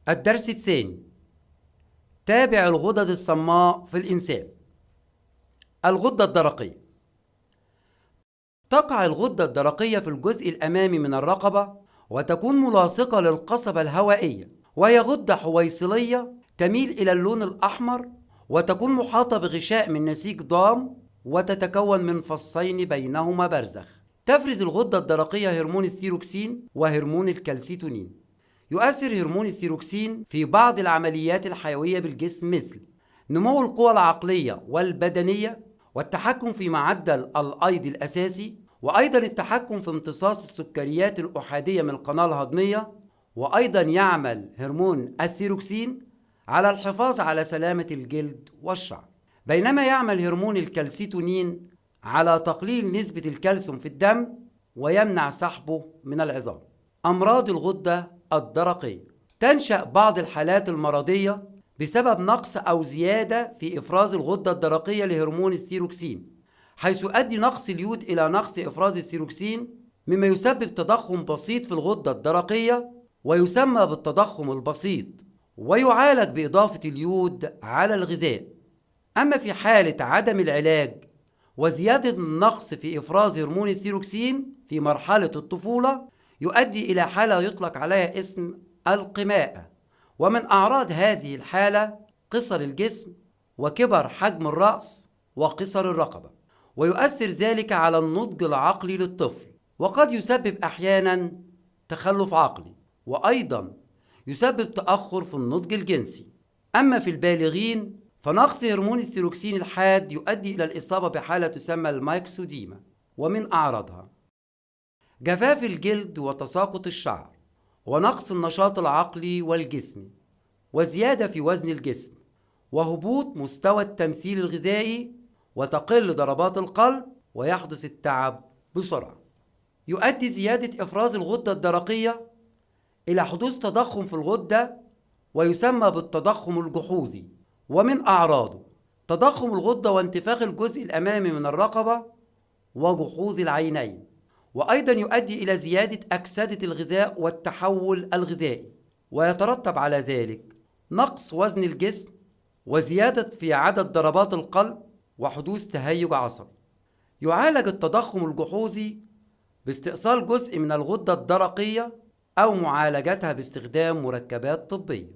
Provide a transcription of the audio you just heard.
الدرس الثاني: تابع الغدد الصماء في الإنسان. الغدة الدرقية. تقع الغدة الدرقية في الجزء الأمامي من الرقبة، وتكون ملاصقة للقصبة الهوائية، وهي غدة حويصلية تميل إلى اللون الأحمر، وتكون محاطة بغشاء من نسيج ضام، وتتكون من فصين بينهما برزخ. تفرز الغدة الدرقية هرمون الثيروكسين وهرمون الكالسيتونين. يؤثر هرمون الثيروكسين في بعض العمليات الحيوية بالجسم، مثل نمو القوى العقلية والبدنية، والتحكم في معدل الأيض الأساسي، وأيضا التحكم في امتصاص السكريات الأحادية من القناة الهضمية. وأيضا يعمل هرمون الثيروكسين على الحفاظ على سلامة الجلد والشعر، بينما يعمل هرمون الكالسيتونين على تقليل نسبة الكالسيوم في الدم ويمنع سحبه من العظام. أمراض الغدة الدرقية: تنشأ بعض الحالات المرضية بسبب نقص أو زيادة في إفراز الغدة الدرقية لهرمون الثيروكسين، حيث يؤدي نقص اليود إلى نقص إفراز الثيروكسين، مما يسبب تضخم بسيط في الغدة الدرقية ويسمى بالتضخم البسيط، ويعالج بإضافة اليود على الغذاء. أما في حالة عدم العلاج وزيادة النقص في إفراز هرمون الثيروكسين في مرحلة الطفولة، يؤدي إلى حالة يطلق عليها اسم القماءة. ومن أعراض هذه الحالة قصر الجسم وكبر حجم الرأس وقصر الرقبة، ويؤثر ذلك على النضج العقلي للطفل، وقد يسبب أحيانا تخلف عقلي، وأيضا يسبب تأخر في النضج الجنسي. أما في البالغين فنقص هرمون الثيروكسين الحاد يؤدي إلى الإصابة بحالة تسمى المايكسوديما، ومن أعراضها جفاف الجلد وتساقط الشعر، ونقص النشاط العقلي والجسمي، وزيادة في وزن الجسم، وهبوط مستوى التمثيل الغذائي، وتقل ضربات القلب، ويحدث التعب بسرعة. يؤدي زيادة إفراز الغدة الدرقية إلى حدوث تضخم في الغدة، ويسمى بالتضخم الجحوظي، ومن أعراضه تضخم الغدة وانتفاخ الجزء الأمامي من الرقبة وجحوظ العينين. وأيضا يؤدي إلى زيادة أكسدة الغذاء والتحول الغذائي، ويترتب على ذلك نقص وزن الجسم، وزيادة في عدد ضربات القلب، وحدوث تهيج عصبي. يعالج التضخم الجحوظي باستئصال جزء من الغدة الدرقية أو معالجتها باستخدام مركبات طبية.